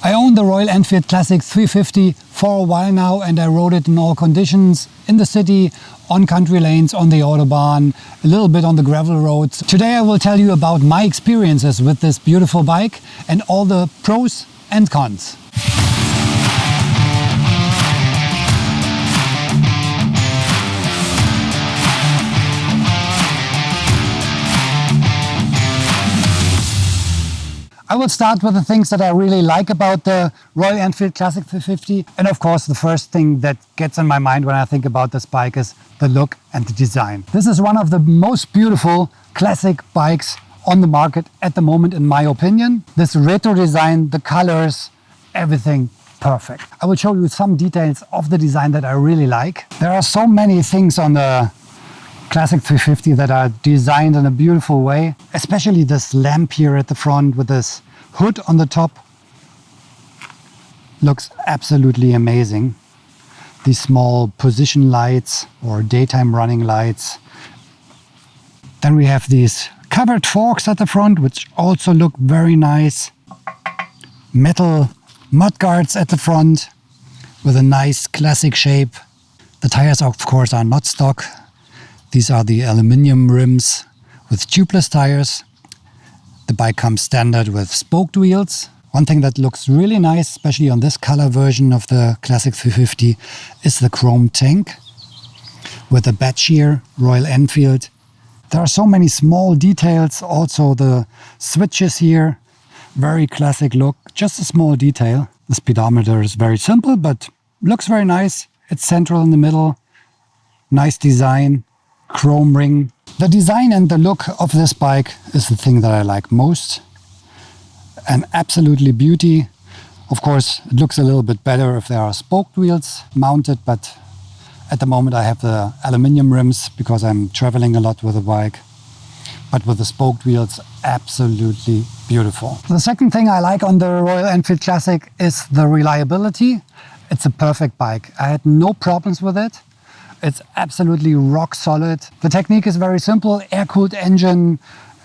I own the Royal Enfield Classic 350 for a while now, and I rode it in all conditions, in the city, on country lanes, on the Autobahn, a little bit on the gravel roads. Today I will tell you about my experiences with this beautiful bike and all the pros and cons. I will start with the things that I really like about the Royal Enfield Classic 350. And of course, the first thing that gets in my mind when I think about this bike is the look and the design. This is one of the most beautiful classic bikes on the market at the moment, in my opinion. This retro design, the colors, everything perfect. I will show you some details of the design that I really like. There are so many things on the Classic 350 that are designed in a beautiful way, especially this lamp here at the front with this hood on the top. Looks absolutely amazing. These small position lights or daytime running lights. Then we have these covered forks at the front, which also look very nice. Metal mudguards at the front with a nice classic shape. The tires, of course, are not stock. These are the aluminum rims with tubeless tires. The bike comes standard with spoked wheels. One thing that looks really nice, especially on this color version of the Classic 350, is the chrome tank with the badge here, Royal Enfield. There are so many small details. Also the switches here, very classic look, just a small detail. The speedometer is very simple, but looks very nice. It's central in the middle, nice design. Chrome ring. The design and the look of this bike is the thing that I like most. And absolutely beauty. Of course, it looks a little bit better if there are spoked wheels mounted, but at the moment I have the aluminum rims because I'm traveling a lot with the bike. But with the spoked wheels, absolutely beautiful. The second thing I like on the Royal Enfield Classic is the reliability. It's a perfect bike. I had no problems with it. It's absolutely rock solid. The technique is very simple, air-cooled engine,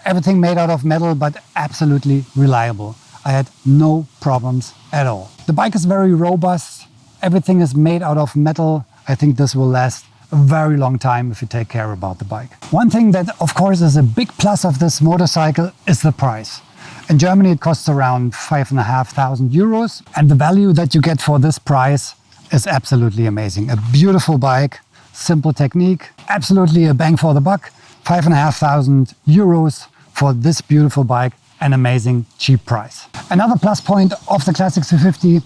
everything made out of metal, but absolutely reliable. I had no problems at all. The bike is very robust. Everything is made out of metal. I think this will last a very long time if you take care about the bike. One thing that, of course, is a big plus of this motorcycle is the price. In Germany, it costs around 5,500 euros. And the value that you get for this price is absolutely amazing. A beautiful bike. Simple technique, absolutely a bang for the buck. 5,500 euros for this beautiful bike, an amazing cheap price. Another plus point of the Classic 350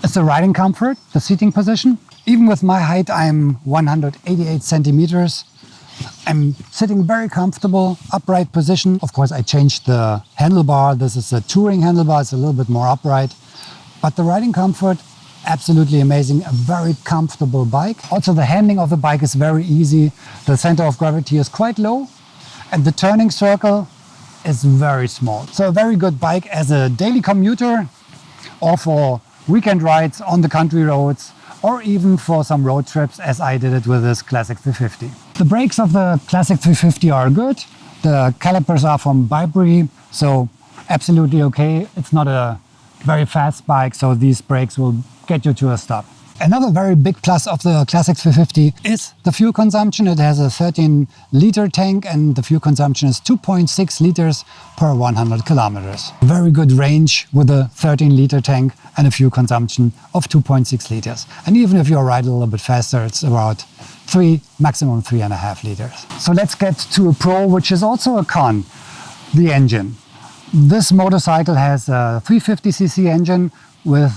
is the riding comfort, the seating position. Even with my height, I'm 188 centimeters. I'm sitting very comfortable, upright position. Of course, I changed the handlebar. This is a touring handlebar, it's a little bit more upright. But the riding comfort, absolutely amazing, a very comfortable bike. Also, the handling of the bike is very easy. The center of gravity is quite low and the turning circle is very small. So a very good bike as a daily commuter or for weekend rides on the country roads or even for some road trips as I did it with this Classic 350. The brakes of the Classic 350 are good. The calipers are from Vibri, so absolutely okay. It's not a very fast bike, so these brakes will get you to a stop. Another very big plus of the Classic 350 is the fuel consumption. It has a 13-liter tank and the fuel consumption is 2.6 liters per 100 kilometers. Very good range with a 13-liter tank and a fuel consumption of 2.6 liters. And even if you ride a little bit faster, it's about 3, maximum 3.5 liters. So let's get to a pro, which is also a con, the engine. This motorcycle has a 350cc engine with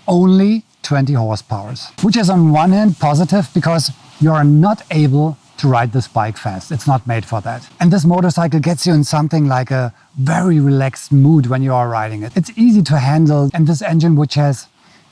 only 20 horsepower, which is on one hand positive because you are not able to ride this bike fast. It's not made for that. And this motorcycle gets you in something like a very relaxed mood when you are riding it. It's easy to handle, and this engine, which has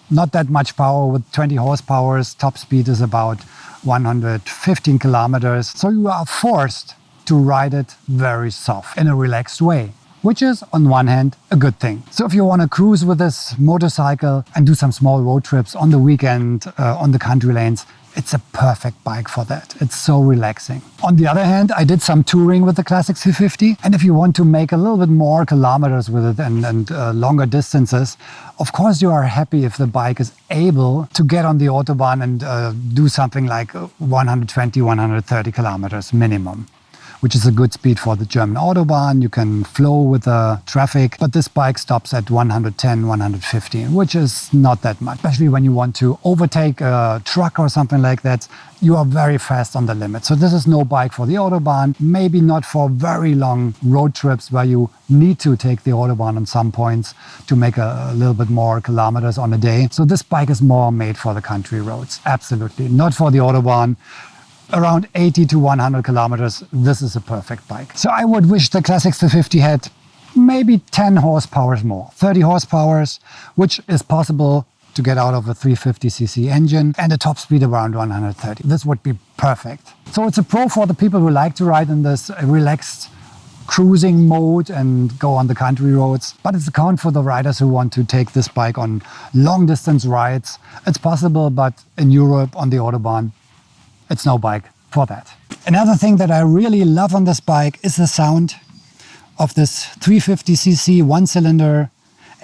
not that much power with 20 horsepower, top speed is about 115 kilometers. So you are forced to ride it very soft in a relaxed way, which is on one hand a good thing. So if you want to cruise with this motorcycle and do some small road trips on the weekend on the country lanes, It's a perfect bike for that. It's so relaxing. On the other hand, I did some touring with the Classic 350. And if you want to make a little bit more kilometers with it and longer distances, of course you are happy if the bike is able to get on the Autobahn and do something like 120, 130 kilometers minimum, which is a good speed for the German Autobahn. You can flow with the traffic, but this bike stops at 110, 150, which is not that much. Especially when you want to overtake a truck or something like that, you are very fast on the limit. So this is no bike for the Autobahn, maybe not for very long road trips where you need to take the Autobahn on some points to make a little bit more kilometers on a day. So this bike is more made for the country roads, absolutely, not for the Autobahn. Around 80 to 100 kilometers, this is a perfect bike. So I would wish the Classic 350 had maybe 10 horsepower more, 30 horsepower, which is possible to get out of a 350cc engine, and a top speed around 130. This would be perfect. So it's a pro for the people who like to ride in this relaxed cruising mode and go on the country roads, but it's a con for the riders who want to take this bike on long distance rides. It's possible, but in Europe on the Autobahn, it's no bike for that. Another thing that I really love on this bike is the sound of this 350cc one-cylinder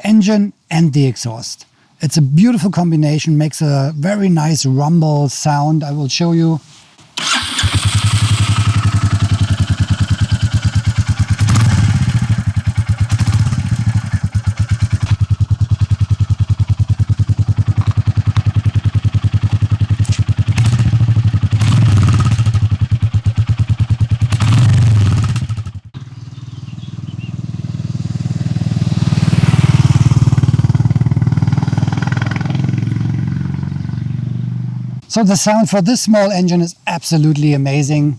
engine and the exhaust. It's a beautiful combination, makes a very nice rumble sound. I will show you. So the sound for this small engine is absolutely amazing.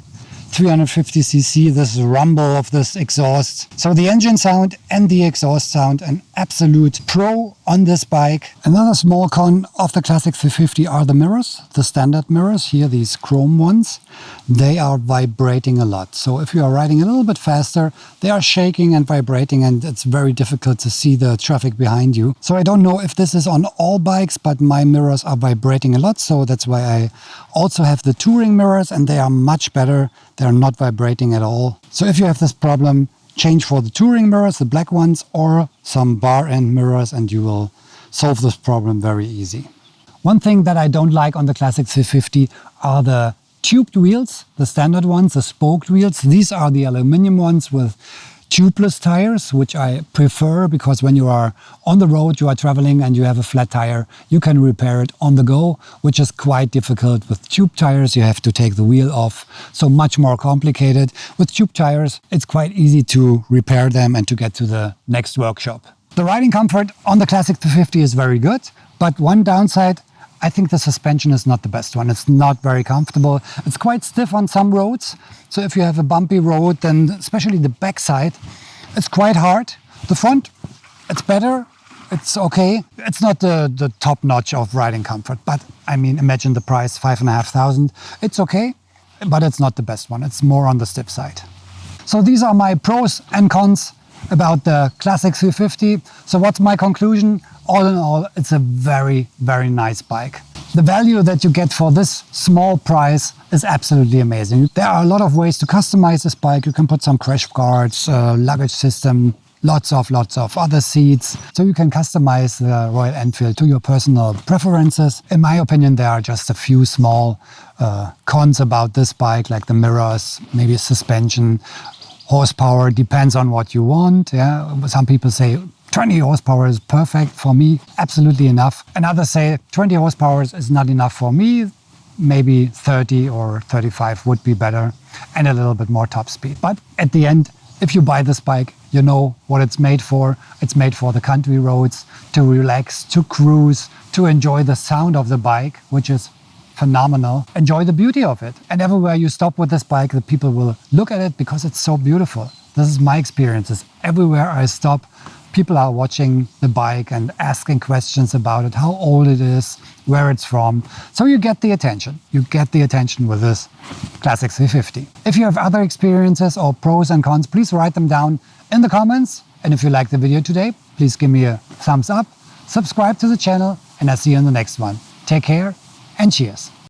350cc, this rumble of this exhaust. So the engine sound and the exhaust sound, an absolute pro on this bike. Another small con of the Classic 350 are the mirrors, the standard mirrors, here these chrome ones. They are vibrating a lot. So if you are riding a little bit faster, they are shaking and vibrating, and it's very difficult to see the traffic behind you. So I don't know if this is on all bikes, but my mirrors are vibrating a lot. So that's why I also have the touring mirrors, and they are much better. They're not vibrating at all. So if you have this problem, change for the touring mirrors, the black ones, or some bar end mirrors, and you will solve this problem very easy. One thing that I don't like on the Classic 350 are the tubed wheels, the standard ones, the spoked wheels. These are the aluminum ones with tubeless tires, which I prefer, because when you are on the road, you are traveling and you have a flat tire, you can repair it on the go, which is quite difficult. With tube tires, you have to take the wheel off, so much more complicated. With tube tires, it's quite easy to repair them and to get to the next workshop. The riding comfort on the Classic 350 is very good, but one downside, I think the suspension is not the best one. It's not very comfortable. It's quite stiff on some roads. So if you have a bumpy road, then especially the backside, it's quite hard. The front, it's better. It's okay. It's not the top notch of riding comfort, but I mean, imagine the price, 5,500. It's okay, but it's not the best one. It's more on the stiff side. So these are my pros and cons about the Classic 350. So what's my conclusion? All in all, it's a very, very nice bike. The value that you get for this small price is absolutely amazing. There are a lot of ways to customize this bike. You can put some crash guards, luggage system, lots of other seats. So you can customize the Royal Enfield to your personal preferences. In my opinion, there are just a few small cons about this bike, like the mirrors, maybe suspension, horsepower, depends on what you want. Yeah, some people say 20 horsepower is perfect for me, absolutely enough. And others say 20 horsepower is not enough for me. Maybe 30 or 35 would be better, and a little bit more top speed. But at the end, if you buy this bike, you know what it's made for. It's made for the country roads, to relax, to cruise, to enjoy the sound of the bike, which is phenomenal. Enjoy the beauty of it. And everywhere you stop with this bike, the people will look at it because it's so beautiful. This is my experiences. Everywhere I stop, people are watching the bike and asking questions about it, how old it is, where it's from. So you get the attention. You get the attention with this Classic 350. If you have other experiences or pros and cons, please write them down in the comments. And if you like the video today, please give me a thumbs up, subscribe to the channel, and I'll see you in the next one. Take care and cheers.